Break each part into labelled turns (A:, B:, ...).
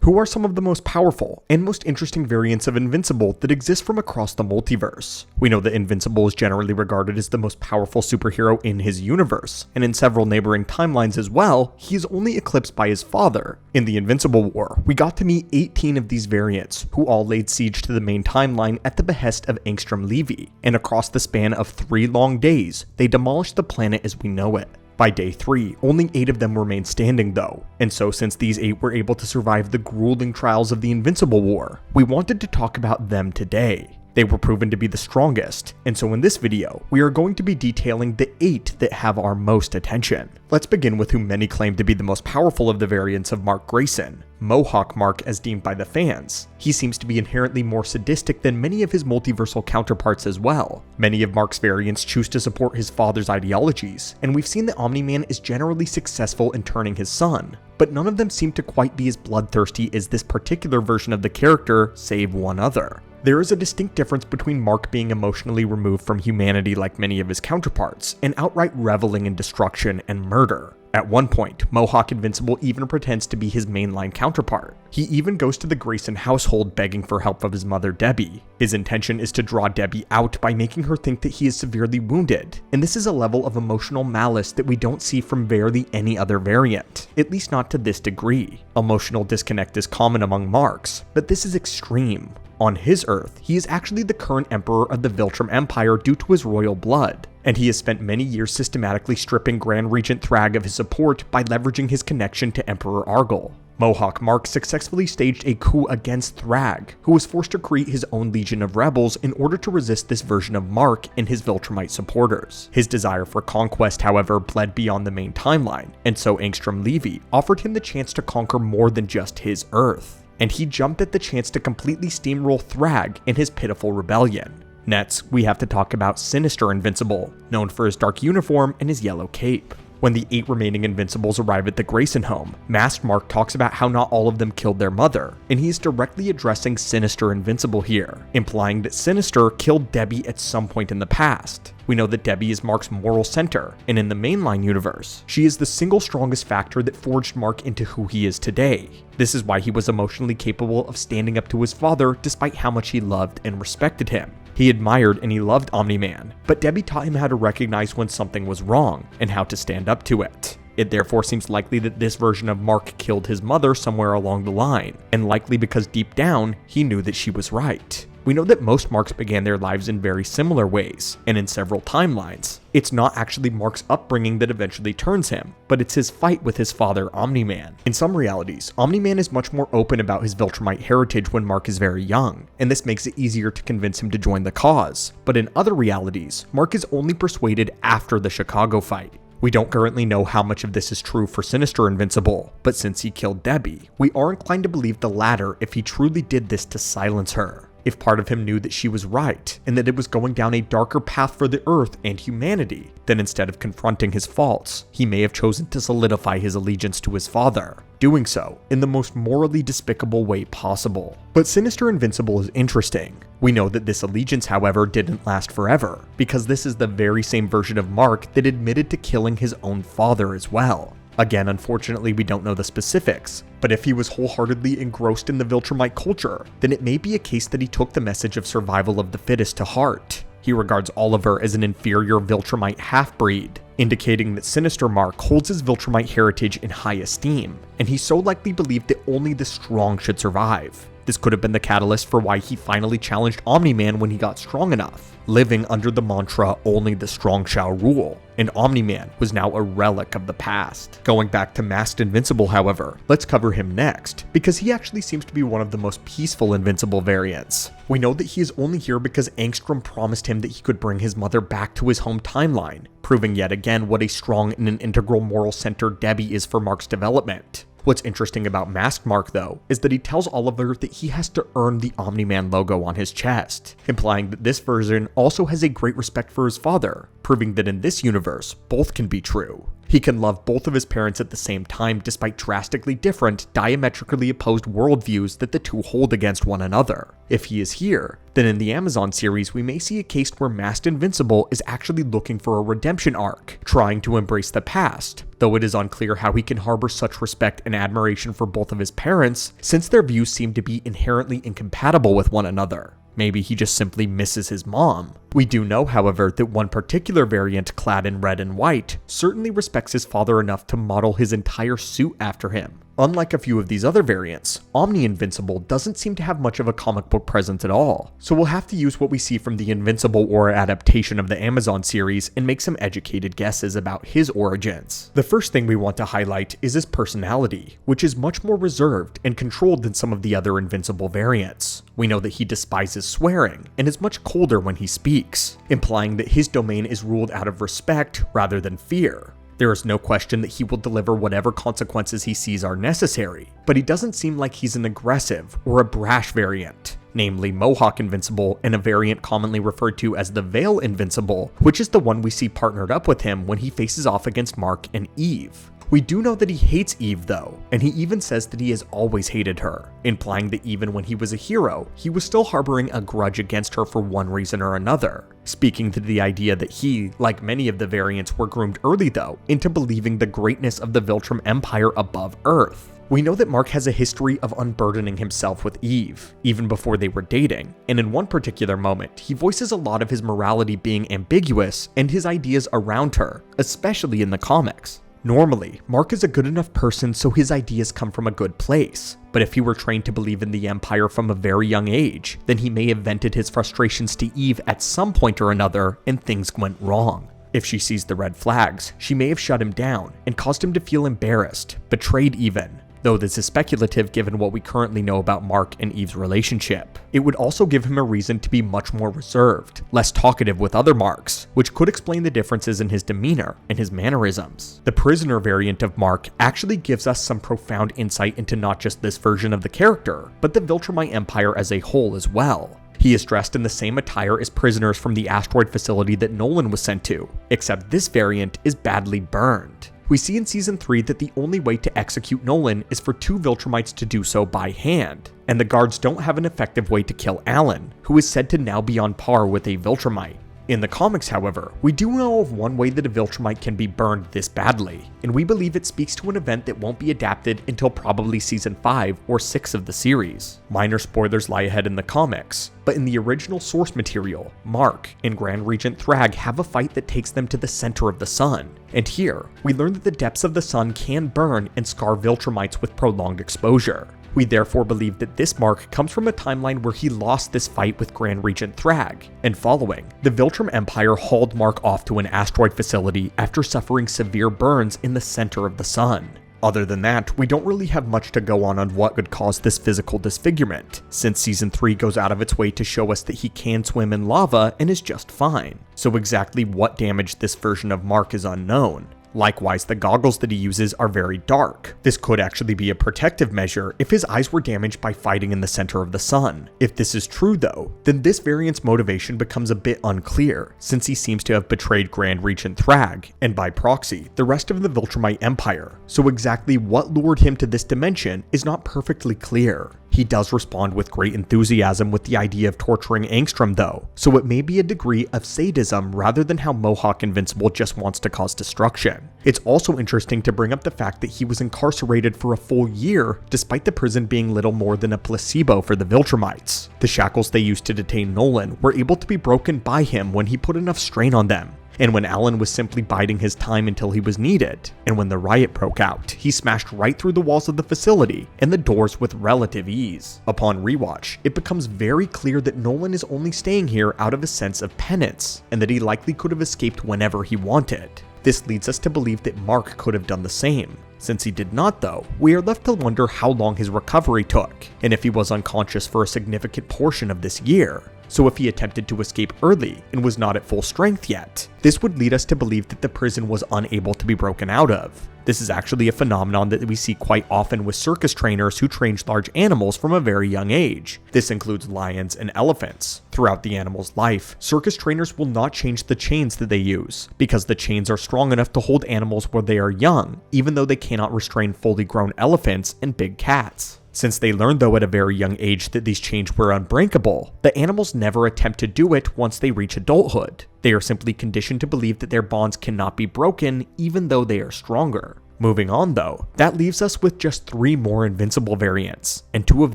A: Who are some of the most powerful and most interesting variants of Invincible that exist from across the multiverse? We know that Invincible is generally regarded as the most powerful superhero in his universe, and in several neighboring timelines as well, he is only eclipsed by his father. In the Invincible War, we got to meet 18 of these variants, who all laid siege to the main timeline at the behest of Angstrom Levy, and across the span of 3 long days, they demolished the planet as we know it. By day 3, only 8 of them remained standing though, and so since these 8 were able to survive the grueling trials of the Invincible War, we wanted to talk about them today. They were proven to be the strongest, and so in this video, we are going to be detailing the 8 that have our most attention. Let's begin with who many claim to be the most powerful of the variants of Mark Grayson, Mohawk Mark as deemed by the fans. He seems to be inherently more sadistic than many of his multiversal counterparts as well. Many of Mark's variants choose to support his father's ideologies, and we've seen that Omni-Man is generally successful in turning his son, but none of them seem to quite be as bloodthirsty as this particular version of the character, save one other. There is a distinct difference between Mark being emotionally removed from humanity like many of his counterparts, and outright reveling in destruction and murder. At one point, Mohawk Invincible even pretends to be his mainline counterpart. He even goes to the Grayson household begging for help of his mother Debbie. His intention is to draw Debbie out by making her think that he is severely wounded, and this is a level of emotional malice that we don't see from barely any other variant, at least not to this degree. Emotional disconnect is common among Marks, but this is extreme. On his Earth, he is actually the current emperor of the Viltrum Empire due to his royal blood, and he has spent many years systematically stripping Grand Regent Thrag of his support by leveraging his connection to Emperor Argyle. Mohawk Mark successfully staged a coup against Thrag, who was forced to create his own legion of rebels in order to resist this version of Mark and his Viltrumite supporters. His desire for conquest, however, bled beyond the main timeline, and so Angstrom Levy offered him the chance to conquer more than just his Earth, and he jumped at the chance to completely steamroll Thrag in his pitiful rebellion. Next, we have to talk about Sinister Invincible, known for his dark uniform and his yellow cape. When the 8 remaining Invincibles arrive at the Grayson home, Masked Mark talks about how not all of them killed their mother, and he is directly addressing Sinister Invincible here, implying that Sinister killed Debbie at some point in the past. We know that Debbie is Mark's moral center, and in the mainline universe, she is the single strongest factor that forged Mark into who he is today. This is why he was emotionally capable of standing up to his father despite how much he loved and respected him. He admired and he loved Omni-Man, but Debbie taught him how to recognize when something was wrong and how to stand up to it. It therefore seems likely that this version of Mark killed his mother somewhere along the line, and likely because deep down, he knew that she was right. We know that most Marks began their lives in very similar ways, and in several timelines. It's not actually Mark's upbringing that eventually turns him, but it's his fight with his father, Omni-Man. In some realities, Omni-Man is much more open about his Viltrumite heritage when Mark is very young, and this makes it easier to convince him to join the cause. But in other realities, Mark is only persuaded after the Chicago fight. We don't currently know how much of this is true for Sinister Invincible, but since he killed Debbie, we are inclined to believe the latter if he truly did this to silence her. If part of him knew that she was right, and that it was going down a darker path for the Earth and humanity, then instead of confronting his faults, he may have chosen to solidify his allegiance to his father, doing so in the most morally despicable way possible. But Sinister Invincible is interesting. We know that this allegiance, however, didn't last forever, because this is the very same version of Mark that admitted to killing his own father as well. Again, unfortunately, we don't know the specifics, but if he was wholeheartedly engrossed in the Viltrumite culture, then it may be a case that he took the message of survival of the fittest to heart. He regards Oliver as an inferior Viltrumite half-breed, indicating that Sinister Mark holds his Viltrumite heritage in high esteem, and he so likely believed that only the strong should survive. This could have been the catalyst for why he finally challenged Omni-Man when he got strong enough, living under the mantra, "Only the strong shall rule," and Omni-Man was now a relic of the past. Going back to Masked Invincible, however, let's cover him next, because he actually seems to be one of the most peaceful Invincible variants. We know that he is only here because Angstrom promised him that he could bring his mother back to his home timeline, proving yet again what a strong and an integral moral center Debbie is for Mark's development. What's interesting about Masked Mark, though, is that he tells Oliver that he has to earn the Omni-Man logo on his chest, implying that this version also has a great respect for his father, proving that in this universe, both can be true. He can love both of his parents at the same time despite drastically different, diametrically opposed worldviews that the two hold against one another. If he is here, then in the Amazon series we may see a case where Masked Invincible is actually looking for a redemption arc, trying to embrace the past, though it is unclear how he can harbor such respect and admiration for both of his parents since their views seem to be inherently incompatible with one another. Maybe he just simply misses his mom. We do know, however, that one particular variant clad in red and white certainly respects his father enough to model his entire suit after him. Unlike a few of these other variants, Omni Invincible doesn't seem to have much of a comic book presence at all, so we'll have to use what we see from the Invincible War adaptation of the Amazon series and make some educated guesses about his origins. The first thing we want to highlight is his personality, which is much more reserved and controlled than some of the other Invincible variants. We know that he despises swearing and is much colder when he speaks, implying that his domain is ruled out of respect rather than fear. There is no question that he will deliver whatever consequences he sees are necessary, but he doesn't seem like he's an aggressive or a brash variant, namely Mohawk Invincible and a variant commonly referred to as the Veil Invincible, which is the one we see partnered up with him when he faces off against Mark and Eve. We do know that he hates Eve though, and he even says that he has always hated her, implying that even when he was a hero, he was still harboring a grudge against her for one reason or another. Speaking to the idea that he, like many of the variants, were groomed early though, into believing the greatness of the Viltrum Empire above Earth. We know that Mark has a history of unburdening himself with Eve, even before they were dating, and in one particular moment, he voices a lot of his morality being ambiguous and his ideas around her, especially in the comics. Normally, Mark is a good enough person so his ideas come from a good place, but if he were trained to believe in the Empire from a very young age, then he may have vented his frustrations to Eve at some point or another and things went wrong. If she sees the red flags, she may have shut him down and caused him to feel embarrassed, betrayed even. Though this is speculative given what we currently know about Mark and Eve's relationship. It would also give him a reason to be much more reserved, less talkative with other Marks, which could explain the differences in his demeanor and his mannerisms. The prisoner variant of Mark actually gives us some profound insight into not just this version of the character, but the Viltrumite Empire as a whole as well. He is dressed in the same attire as prisoners from the asteroid facility that Nolan was sent to, except this variant is badly burned. We see in Season 3 that the only way to execute Nolan is for two Viltrumites to do so by hand, and the guards don't have an effective way to kill Alan, who is said to now be on par with a Viltrumite. In the comics, however, we do know of one way that a Viltrumite can be burned this badly, and we believe it speaks to an event that won't be adapted until probably Season 5 or 6 of the series. Minor spoilers lie ahead in the comics, but in the original source material, Mark and Grand Regent Thrag have a fight that takes them to the center of the sun, and here, we learn that the depths of the sun can burn and scar Viltrumites with prolonged exposure. We therefore believe that this Mark comes from a timeline where he lost this fight with Grand Regent Thrag, and following, the Viltrum Empire hauled Mark off to an asteroid facility after suffering severe burns in the center of the sun. Other than that, we don't really have much to go on what could cause this physical disfigurement, since Season 3 goes out of its way to show us that he can swim in lava and is just fine. So exactly what damaged this version of Mark is unknown. Likewise, the goggles that he uses are very dark. This could actually be a protective measure if his eyes were damaged by fighting in the center of the sun. If this is true though, then this variant's motivation becomes a bit unclear, since he seems to have betrayed Grand Regent Thrag, and by proxy, the rest of the Viltrumite Empire. So exactly what lured him to this dimension is not perfectly clear. He does respond with great enthusiasm with the idea of torturing Angstrom though, so it may be a degree of sadism rather than how Mohawk Invincible just wants to cause destruction. It's also interesting to bring up the fact that he was incarcerated for a full year despite the prison being little more than a placebo for the Viltrumites. The shackles they used to detain Nolan were able to be broken by him when he put enough strain on them, and when Alan was simply biding his time until he was needed, and when the riot broke out, he smashed right through the walls of the facility and the doors with relative ease. Upon rewatch, it becomes very clear that Nolan is only staying here out of a sense of penance, and that he likely could have escaped whenever he wanted. This leads us to believe that Mark could have done the same. Since he did not though, we are left to wonder how long his recovery took, and if he was unconscious for a significant portion of this year. so if he attempted to escape early and was not at full strength yet, this would lead us to believe that the prison was unable to be broken out of. This is actually a phenomenon that we see quite often with circus trainers who train large animals from a very young age. This includes lions and elephants. Throughout the animal's life, circus trainers will not change the chains that they use, because the chains are strong enough to hold animals where they are young, even though they cannot restrain fully grown elephants and big cats. Since they learned though at a very young age that these chains were unbreakable, the animals never attempt to do it once they reach adulthood. They are simply conditioned to believe that their bonds cannot be broken even though they are stronger. Moving on though, that leaves us with just 3 more invincible variants, and 2 of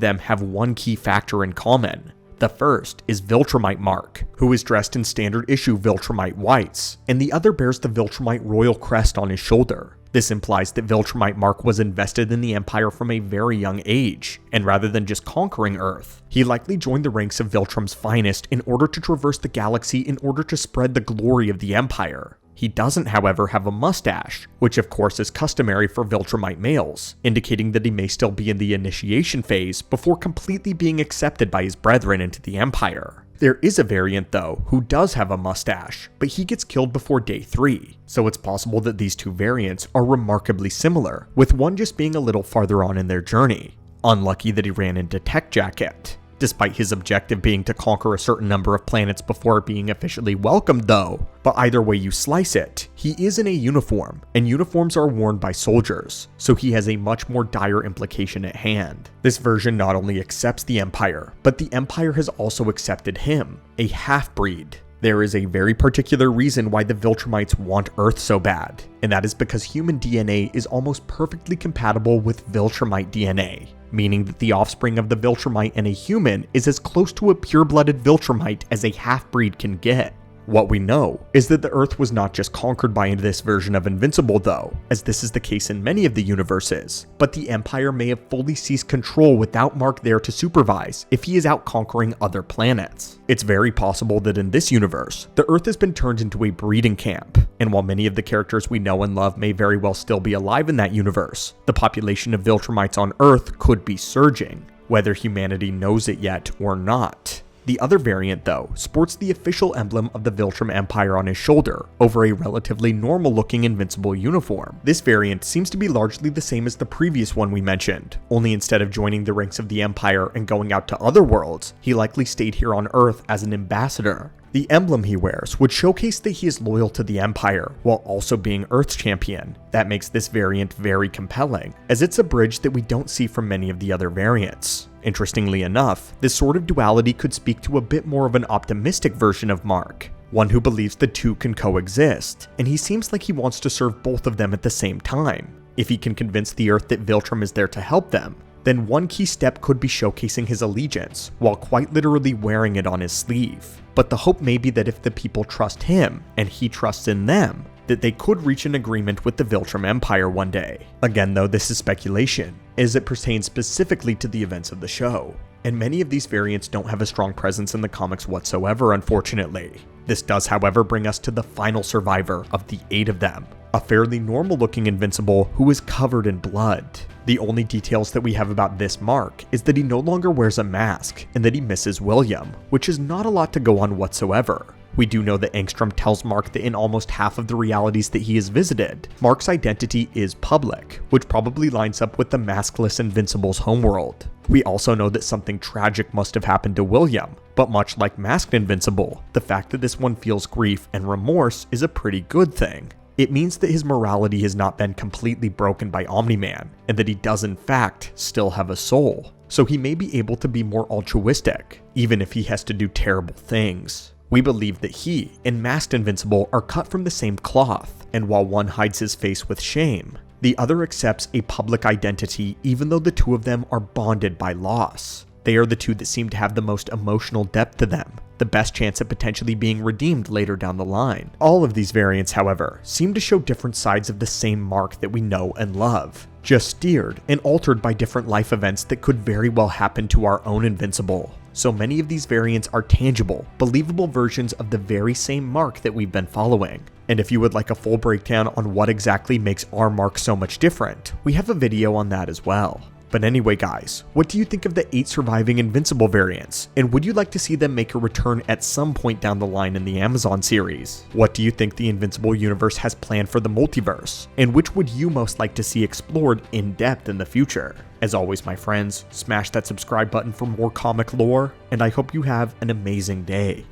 A: them have one key factor in common. The first is Viltrumite Mark, who is dressed in standard issue Viltrumite whites, and the other bears the Viltrumite royal crest on his shoulder. This implies that Viltrumite Mark was invested in the Empire from a very young age, and rather than just conquering Earth, he likely joined the ranks of Viltrum's finest in order to traverse the galaxy in order to spread the glory of the Empire. He doesn't, however, have a mustache, which of course is customary for Viltrumite males, indicating that he may still be in the initiation phase before completely being accepted by his brethren into the Empire. There is a variant though who does have a mustache, but he gets killed before day 3, so it's possible that these 2 variants are remarkably similar, with one just being a little farther on in their journey. Unlucky that he ran into Tech Jacket. Despite his objective being to conquer a certain number of planets before being officially welcomed though. But either way you slice it, he is in a uniform, and uniforms are worn by soldiers, so he has a much more dire implication at hand. This version not only accepts the Empire, but the Empire has also accepted him, a half-breed. There is a very particular reason why the Viltrumites want Earth so bad, and that is because human DNA is almost perfectly compatible with Viltrumite DNA, meaning that the offspring of the Viltrumite and a human is as close to a pure-blooded Viltrumite as a half-breed can get. What we know is that the Earth was not just conquered by this version of Invincible though, as this is the case in many of the universes, but the Empire may have fully ceased control without Mark there to supervise if he is out conquering other planets. It's very possible that in this universe, the Earth has been turned into a breeding camp, and while many of the characters we know and love may very well still be alive in that universe, the population of Viltrumites on Earth could be surging, whether humanity knows it yet or not. The other variant, though, sports the official emblem of the Viltrum Empire on his shoulder, over a relatively normal-looking Invincible uniform. This variant seems to be largely the same as the previous one we mentioned, only instead of joining the ranks of the Empire and going out to other worlds, he likely stayed here on Earth as an ambassador. The emblem he wears would showcase that he is loyal to the Empire, while also being Earth's champion. That makes this variant very compelling, as it's a bridge that we don't see from many of the other variants. Interestingly enough, this sort of duality could speak to a bit more of an optimistic version of Mark, one who believes the two can coexist, and he seems like he wants to serve both of them at the same time. If he can convince the Earth that Viltrum is there to help them, then one key step could be showcasing his allegiance, while quite literally wearing it on his sleeve. But the hope may be that if the people trust him, and he trusts in them, that they could reach an agreement with the Viltrum Empire one day. Again though, this is speculation, as it pertains specifically to the events of the show, and many of these variants don't have a strong presence in the comics whatsoever, unfortunately. This does however bring us to the final survivor of the 8 of them, a fairly normal looking Invincible who is covered in blood. The only details that we have about this Mark is that he no longer wears a mask, and that he misses William, which is not a lot to go on whatsoever. We do know that Angstrom tells Mark that in almost half of the realities that he has visited, Mark's identity is public, which probably lines up with the Maskless Invincible's homeworld. We also know that something tragic must have happened to William, but much like Masked Invincible, the fact that this one feels grief and remorse is a pretty good thing. It means that his morality has not been completely broken by Omni-Man, and that he does in fact still have a soul, so he may be able to be more altruistic, even if he has to do terrible things. We believe that he and Masked Invincible are cut from the same cloth, and while one hides his face with shame, the other accepts a public identity even though the two of them are bonded by loss. They are the two that seem to have the most emotional depth to them, the best chance at potentially being redeemed later down the line. All of these variants, however, seem to show different sides of the same Mark that we know and love, just steered and altered by different life events that could very well happen to our own Invincible. So many of these variants are tangible, believable versions of the very same Mark that we've been following. And if you would like a full breakdown on what exactly makes our Mark so much different, we have a video on that as well. But anyway guys, what do you think of the 8 surviving Invincible variants, and would you like to see them make a return at some point down the line in the Amazon series? What do you think the Invincible universe has planned for the multiverse, and which would you most like to see explored in depth in the future? As always my friends, smash that subscribe button for more comic lore, and I hope you have an amazing day.